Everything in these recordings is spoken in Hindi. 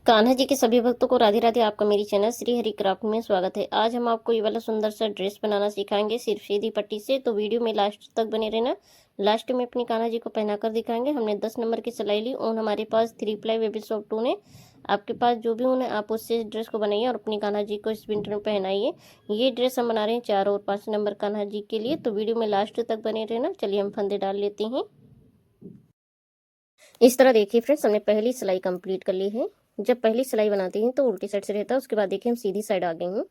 कान्हा जी के सभी भक्तों को राधे राधे। आपका मेरी चैनल श्री हरि क्राफ्ट में स्वागत है। आज हम आपको ये वाला सुंदर सा ड्रेस बनाना सिखाएंगे सिर्फ सीधी पट्टी से, तो वीडियो में लास्ट तक बने रहना। लास्ट में अपनी कान्हा जी को पहनाकर दिखाएंगे। हमने 10 नंबर की सिलाई ली। ऊन हमारे पास 3 प्लाई बेबी सॉफ्ट ऊन है। आपके पास जो भी ऊन है आप उससे ड्रेस को बनाइए और अपनी कान्हा जी को इस विंटर में पहनाइए। ये ड्रेस हम बना रहे हैं 4 और 5 नंबर कान्हा जी के लिए, तो वीडियो में लास्ट तक बने रहना। चलिए हम फंदे डाल लेते हैं। इस तरह देखिए फ्रेंड्स, हमने पहली सिलाई कंप्लीट कर ली है। जब पहली सिलाई बनाते हैं तो उल्टी साइड से रहता है, उसके बाद देखिए हम सीधी साइड आ गए हैं।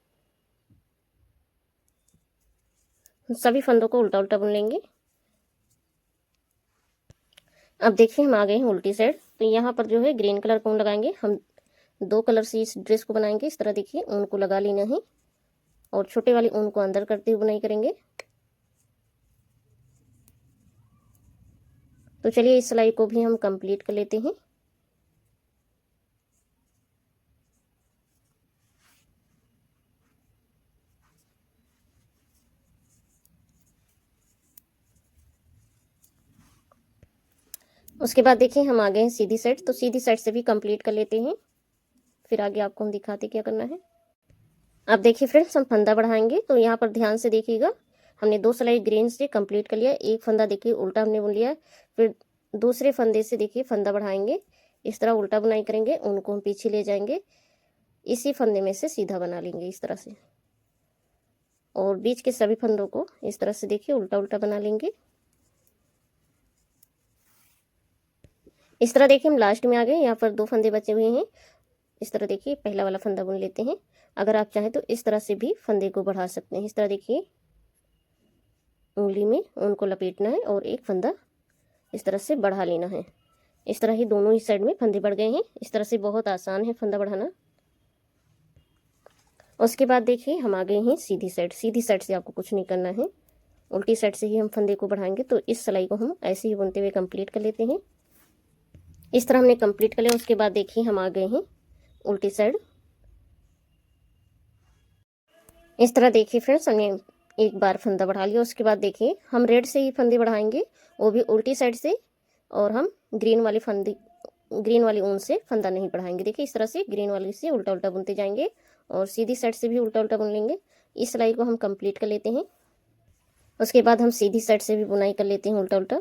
सभी फंदों को उल्टा उल्टा बुन लेंगे। अब देखिए हम आ गए हैं उल्टी साइड, तो यहाँ पर जो है ग्रीन कलर का ऊन लगाएंगे। हम 2 कलर से इस ड्रेस को बनाएंगे। इस तरह देखिए ऊन को लगा लेना है और छोटे वाली ऊन को अंदर करते हुए बुनाई करेंगे। तो चलिए इस सिलाई को भी हम कंप्लीट कर लेते हैं। उसके बाद देखिए हम आ गए हैं सीधी साइड, तो सीधी साइड से भी कंप्लीट कर लेते हैं। फिर आगे आपको हम दिखाते क्या करना है। अब देखिए फ्रेंड्स, हम फंदा बढ़ाएंगे, तो यहाँ पर ध्यान से देखिएगा। हमने 2 सिलाई ग्रीन से कंप्लीट कर लिया। एक फंदा देखिए उल्टा हमने बुन लिया। फिर दूसरे फंदे से देखिए फंदा बढ़ाएंगे। इस तरह उल्टा बुनाई करेंगे, उनको हम पीछे ले जाएंगे। इसी फंदे में से सीधा बना लेंगे इस तरह से, और बीच के सभी फंदों को इस तरह से देखिए उल्टा उल्टा बना लेंगे। इस तरह देखिए हम लास्ट में आ गए। यहाँ पर 2 फंदे बचे हुए हैं। इस तरह देखिए पहला वाला फंदा बुन लेते हैं। अगर आप चाहें तो इस तरह से भी फंदे को बढ़ा सकते हैं। इस तरह देखिए उंगली में ऊन को लपेटना है और एक फंदा इस तरह से बढ़ा लेना है। इस तरह ही दोनों ही साइड में फंदे बढ़ गए हैं। इस तरह से बहुत आसान है फंदा बढ़ाना। उसके बाद देखिए हम आ गए हैं सीधी साइड। सीधी साइड से आपको कुछ नहीं करना है, उल्टी साइड से ही हम फंदे को बढ़ाएंगे। तो इस सिलाई को हम ऐसे ही बुनते हुए कंप्लीट कर लेते हैं। इस तरह हमने कंप्लीट कर लिया। उसके बाद देखिए हम आ गए हैं उल्टी साइड। इस तरह देखिए फ्रेंड्स, हमने एक बार फंदा बढ़ा लिया। उसके बाद देखिए हम रेड से ही फंदे बढ़ाएंगे, वो भी उल्टी साइड से। और हम ग्रीन वाली ऊन से फंदा नहीं बढ़ाएंगे। देखिए इस तरह से ग्रीन वाली से उल्टा उल्टा बुनते जाएंगे और सीधी साइड से भी उल्टा उल्टा बुन लेंगे। इस सिलाई को हम कंप्लीट कर लेते हैं। उसके बाद हम सीधी साइड से भी बुनाई कर लेते हैं उल्टा उल्टा।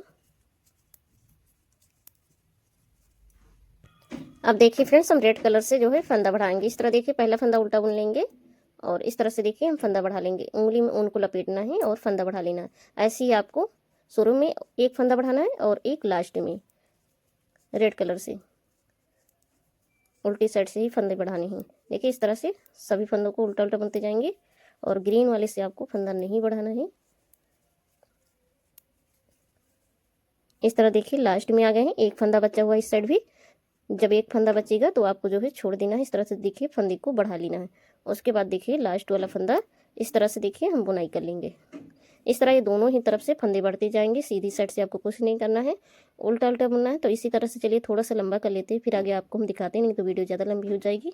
अब देखिए फ्रेंड्स, हम रेड कलर से जो है फंदा बढ़ाएंगे। इस तरह देखिए पहला फंदा उल्टा बुन लेंगे और इस तरह से देखिए हम फंदा बढ़ा लेंगे। उंगली में ऊन को लपेटना है और फंदा बढ़ा लेना है। ऐसे ही आपको शुरू में एक फंदा बढ़ाना है और एक लास्ट में रेड कलर से उल्टी साइड से ही फंदे बढ़ाने हैं। देखिए इस तरह से सभी फंदों को उल्टा उल्टा बुनते जाएंगे और ग्रीन वाले से आपको फंदा नहीं बढ़ाना है। इस तरह देखिए लास्ट में आ गए हैं। एक फंदा बचा हुआ इस साइड भी। जब एक फंदा बचेगा तो आपको जो है छोड़ देना है। इस तरह से देखिए फंदे को बढ़ा लेना है। उसके बाद देखिए लास्ट वाला फंदा इस तरह से देखिए हम बुनाई कर लेंगे। इस तरह ये दोनों ही तरफ से फंदे बढ़ते जाएंगे। सीधी साइड से आपको कुछ नहीं करना है, उल्टा उल्टा बुनना है। तो इसी तरह से चलिए थोड़ा सा लंबा कर लेते हैं, फिर आगे आपको हम दिखाते हैं, नहीं तो वीडियो ज़्यादा लंबी हो जाएगी।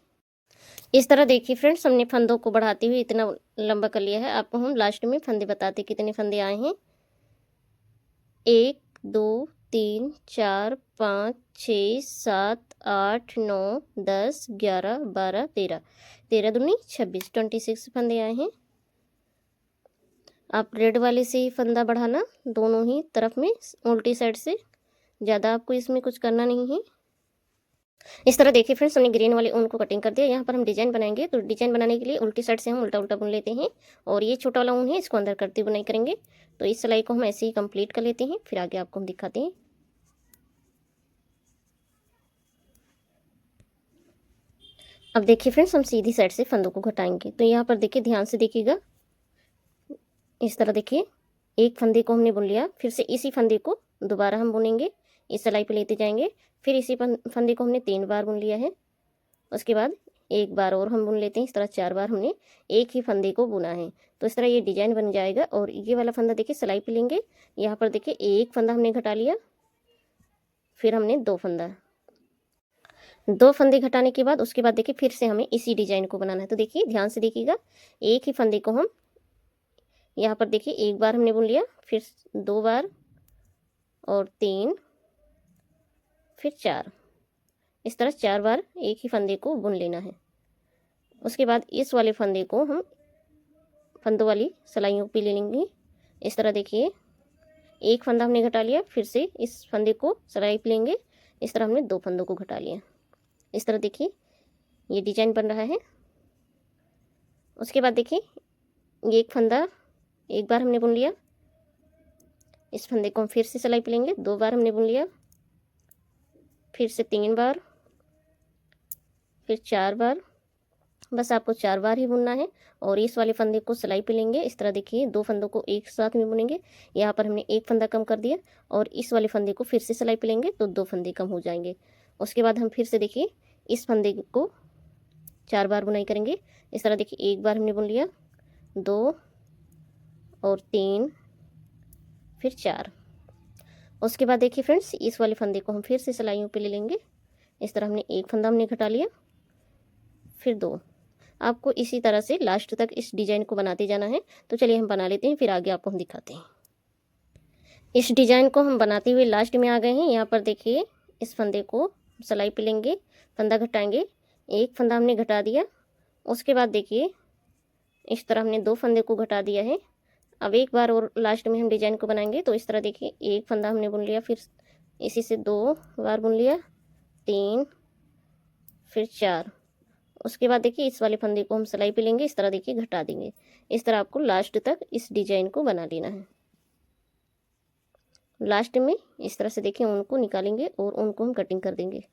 इस तरह देखिए फ्रेंड्स, हमने फंदों को बढ़ाते हुए इतना लंबा कर लिया है। आपको हम लास्ट में फंदे बताते कितने फंदे आए हैं। 1 2 3 4 5 6 7 8 9 10 11 12 13 13 दूनी 26 26 फंदे आए हैं। आप रेड वाले से ही फंदा बढ़ाना, दोनों ही तरफ में उल्टी साइड से। ज़्यादा आपको इसमें कुछ करना नहीं है। इस तरह देखिए फ्रेंड्स, हमने ग्रीन वाले ऊन को कटिंग कर दिया। यहाँ पर हम डिजाइन बनाएंगे, तो डिजाइन बनाने के लिए उल्टी साइड से हम उल्टा उल्टा बुन लेते हैं और ये छोटा वाला ऊन है, इसको अंदर करते बुनाई करेंगे। तो इस सिलाई को हम ऐसे ही कंप्लीट कर लेते हैं, फिर आगे आपको हम दिखाते हैं। अब देखिए फ्रेंड्स, हम सीधी साइड से फंदों को घटाएंगे। तो यहाँ पर देखिए ध्यान से देखिएगा। इस तरह देखिए एक फंदे को हमने बुन लिया, फिर से इसी फंदे को दोबारा हम बुनेंगे, इस सिलाई पे लेते जाएंगे। फिर इसी फंदे को हमने 3 बार बुन लिया है। उसके बाद एक बार और हम बुन लेते हैं। इस तरह 4 बार हमने एक ही फंदे को बुना है। तो इस तरह ये डिजाइन बन जाएगा। और ये वाला फंदा देखिए सिलाई पे लेंगे। यहाँ पर देखिए एक फंदा हमने घटा लिया, फिर हमने 2 फंदे घटाने के बाद उसके बाद देखिए फिर से हमें इसी डिजाइन को बनाना है। तो देखिए ध्यान से देखिएगा, एक ही फंदे को हम यहाँ पर देखिए एक बार हमने बुन लिया, फिर 2 बार और 3, फिर 4। इस तरह 4 बार एक ही फंदे को बुन लेना है। उसके बाद इस वाले फंदे को हम फंदों वाली सिलाइयों पे ले लेंगे। इस तरह देखिए, एक फंदा हमने घटा लिया, फिर से इस फंदे को सिलाई पे लेंगे। इस तरह हमने 2 फंदों को घटा लिया। इस तरह देखिए ये डिजाइन बन रहा है। उसके बाद देखिए ये एक फंदा एक बार हमने बुन लिया, इस फंदे को हम फिर से सिलाई पे लेंगे। 2 बार हमने बुन लिया, फिर से 3 बार, फिर 4 बार। बस आपको 4 बार ही बुनना है और इस वाले फंदे को सिलाई पे लेंगे। इस तरह देखिए 2 फंदों को एक साथ में बुनेंगे। यहाँ पर हमने एक फंदा कम कर दिया और इस वाले फंदे को फिर से सिलाई पे लेंगे तो 2 फंदे कम हो जाएंगे। उसके बाद हम फिर से देखिए इस फंदे को 4 बार बुनाई करेंगे। इस तरह देखिए एक बार हमने बुन लिया, 2 और 3, फिर 4। उसके बाद देखिए फ्रेंड्स इस वाले फंदे को हम फिर से सिलाइयों पे ले लेंगे। इस तरह हमने एक फंदा हमने घटा लिया, फिर 2। आपको इसी तरह से लास्ट तक इस डिजाइन को बनाते जाना है। तो चलिए हम बना लेते हैं, फिर आगे आपको हम दिखाते हैं। इस डिजाइन को हम बनाते हुए लास्ट में आ गए हैं। यहाँ पर देखिए इस फंदे को सिलाई पे लेंगे, फंदा घटाएंगे, एक फंदा हमने घटा दिया। उसके बाद देखिए इस तरह हमने 2 फंदे को घटा दिया है। अब एक बार और लास्ट में हम डिजाइन को बनाएंगे। तो इस तरह देखिए एक फंदा हमने बुन लिया, फिर इसी से 2 बार बुन लिया, 3, फिर 4। उसके बाद देखिए इस वाले फंदे को हम सिलाई पे लेंगे। इस तरह देखिए घटा देंगे। इस तरह आपको लास्ट तक इस डिजाइन को बना लेना है। लास्ट में इस तरह से देखिए ऊन को निकालेंगे और ऊन को हम कटिंग कर देंगे।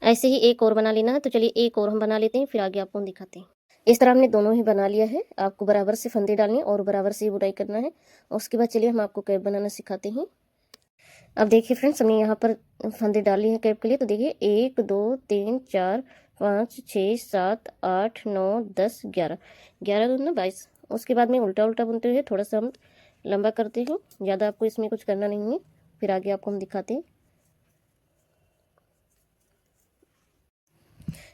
ऐसे ही एक और बना लेना है। तो चलिए एक और हम बना लेते हैं, फिर आगे आपको हम दिखाते हैं। इस तरह हमने दोनों ही बना लिया है। आपको बराबर से फंदे डालने और बराबर से बुनाई करना है। उसके बाद चलिए हम आपको कैप बनाना सिखाते हैं। अब देखिए फ्रेंड्स हमने यहाँ पर फंदे डाल लिए हैं कैप के लिए। तो देखिए 1 2 3 4 5 6 7 8 9 10 11, 11 दूना 22। उसके बाद में उल्टा उल्टा बुनते हुए थोड़ा सा हम लंबा करते हैं। ज़्यादा आपको इसमें कुछ करना नहीं है, फिर आगे आपको हम दिखाते हैं।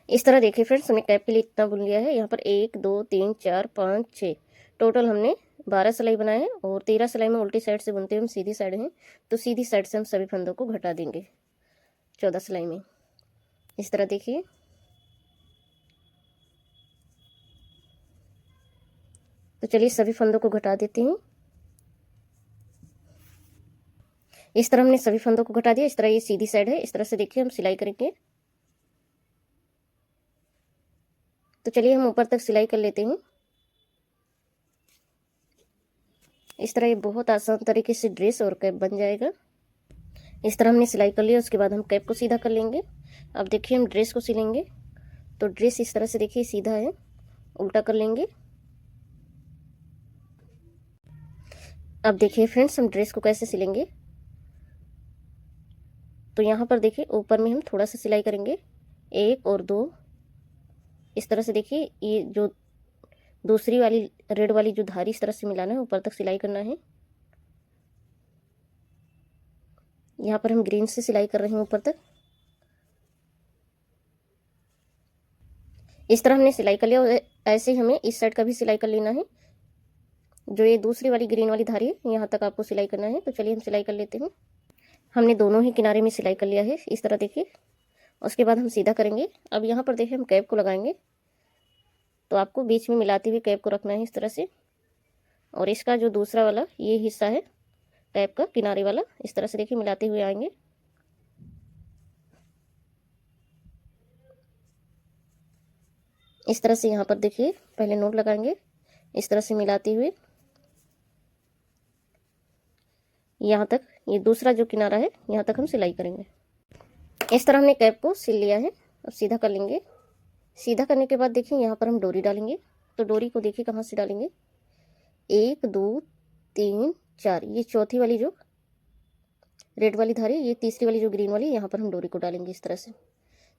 इस तरह देखिए फ्रेंड्स हमने कैप के लिए इतना बुन लिया है। यहाँ पर 1 2 3 4 5 6 टोटल हमने 12 सिलाई बनाए हैं और 13 सिलाई में उल्टी साइड से बुनते हैं, हम सीधी साइड हैं तो सीधी साइड से हम सभी फंदों को घटा देंगे 14 सिलाई में। इस तरह देखिए तो चलिए सभी फंदों को घटा देते हैं। इस तरह हमने सभी फंदों को घटा दिया। इस तरह ये सीधी साइड है। इस तरह से देखिए हम सिलाई करेंगे। तो चलिए हम ऊपर तक सिलाई कर लेते हैं। इस तरह ये बहुत आसान तरीके से ड्रेस और कैप बन जाएगा। इस तरह हमने सिलाई कर लिया। उसके बाद हम कैप को सीधा कर लेंगे। अब देखिए हम ड्रेस को सिलेंगे। तो ड्रेस इस तरह से देखिए सीधा है, उल्टा कर लेंगे। अब देखिए फ्रेंड्स हम ड्रेस को कैसे सिलेंगे। तो यहाँ पर देखिए ऊपर में हम थोड़ा सा सिलाई करेंगे, 1 और 2। इस तरह से देखिए ये जो दूसरी वाली रेड वाली जो धारी इस तरह से मिलाना है, ऊपर तक सिलाई करना है। यहाँ पर हम ग्रीन से सिलाई कर रहे हैं ऊपर तक। इस तरह हमने सिलाई कर लिया और ऐसे ही हमें इस साइड का भी सिलाई कर लेना है। जो ये दूसरी वाली ग्रीन वाली धारी है यहाँ तक आपको सिलाई करना है। तो चलिए हम सिलाई कर लेते हैं। हमने दोनों ही किनारे में सिलाई कर लिया है इस तरह देखिए। उसके बाद हम सीधा करेंगे। अब यहाँ पर देखिए हम कैप को लगाएंगे। तो आपको बीच में मिलाते हुए कैप को रखना है इस तरह से। और इसका जो दूसरा वाला ये हिस्सा है कैप का किनारे वाला, इस तरह से देखिए मिलाते हुए आएंगे। इस तरह से यहाँ पर देखिए पहले नोट लगाएंगे, इस तरह से मिलाते हुए यहाँ तक ये दूसरा जो किनारा है यहाँ तक हम सिलाई करेंगे। इस तरह हमने कैप को सिल लिया है। अब सीधा कर लेंगे। सीधा करने के बाद देखिए यहाँ पर हम डोरी डालेंगे। तो डोरी को देखिए कहाँ से डालेंगे, 1 2 3 4, ये चौथी वाली जो रेड वाली धारी, ये तीसरी वाली जो ग्रीन वाली, यहाँ पर हम डोरी को डालेंगे इस तरह से।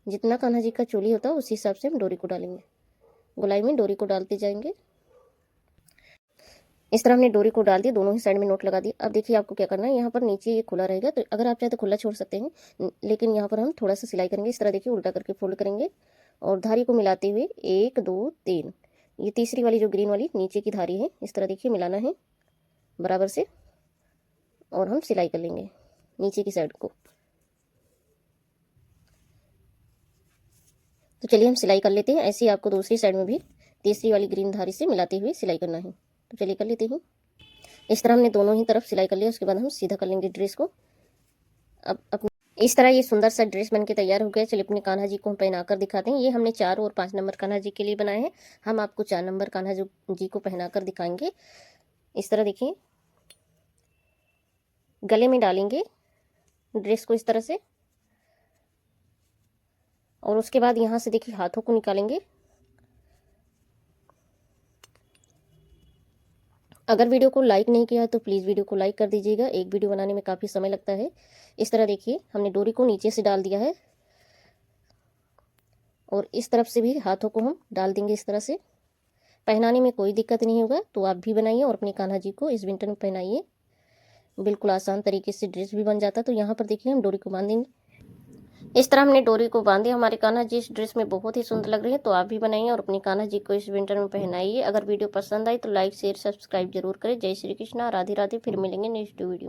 जितना कान्हा जी का चोली होता है उसी हिसाब से हम डोरी को डालेंगे। गोलाई में डोरी को डालते जाएंगे। इस तरह हमने डोरी को डाल दिया, दोनों ही साइड में नोट लगा दिया। अब देखिए आपको क्या करना है, यहाँ पर नीचे ये खुला रहेगा तो अगर आप चाहे तो खुला छोड़ सकते हैं, लेकिन यहाँ पर हम थोड़ा सा सिलाई करेंगे। इस तरह देखिए उल्टा करके फोल्ड करेंगे और धारी को मिलाते हुए 1 2 3, ये तीसरी वाली जो ग्रीन वाली नीचे की धारी है इस तरह देखिए मिलाना है बराबर से और हम सिलाई कर लेंगे नीचे की साइड को। तो चलिए हम सिलाई कर लेते हैं। ऐसे ही आपको दूसरी साइड में भी तीसरी वाली ग्रीन धारी से मिलाते हुए सिलाई करना है। तो चलिए कर लेते हैं। इस तरह हमने दोनों ही तरफ सिलाई कर लिया। उसके बाद हम सीधा कर लेंगे ड्रेस को। अब अपने इस तरह ये सुंदर सा ड्रेस बनके तैयार हो गया। चलिए अपने कान्हा जी को हम पहना कर दिखाते हैं। ये हमने 4 और 5 नंबर कान्हा जी के लिए बनाए हैं। हम आपको 4 नंबर कान्हा जी को पहना कर दिखाएंगे। इस तरह देखिए, गले में डालेंगे ड्रेस को इस तरह से, और उसके बाद यहाँ से देखिए हाथों को निकालेंगे। अगर वीडियो को लाइक नहीं किया है तो प्लीज़ वीडियो को लाइक कर दीजिएगा। एक वीडियो बनाने में काफ़ी समय लगता है। इस तरह देखिए हमने डोरी को नीचे से डाल दिया है, और इस तरफ से भी हाथों को हम डाल देंगे इस तरह से। पहनाने में कोई दिक्कत नहीं होगा, तो आप भी बनाइए और अपने कान्हा जी को इस विंटर में पहनाइए। बिल्कुल आसान तरीके से ड्रेस भी बन जाता है। तो यहाँ पर देखिए हम डोरी को बांध देंगे। इस तरह हमने डोरी को बांधे। हमारे कान्हा जी इस ड्रेस में बहुत ही सुंदर लग रही है। तो आप भी बनाइए और अपनी कान्हा जी को इस विंटर में पहनाइए। अगर वीडियो पसंद आई तो लाइक शेयर सब्सक्राइब जरूर करें। जय श्री कृष्णा, राधे राधे। फिर मिलेंगे नेक्स्ट वीडियो।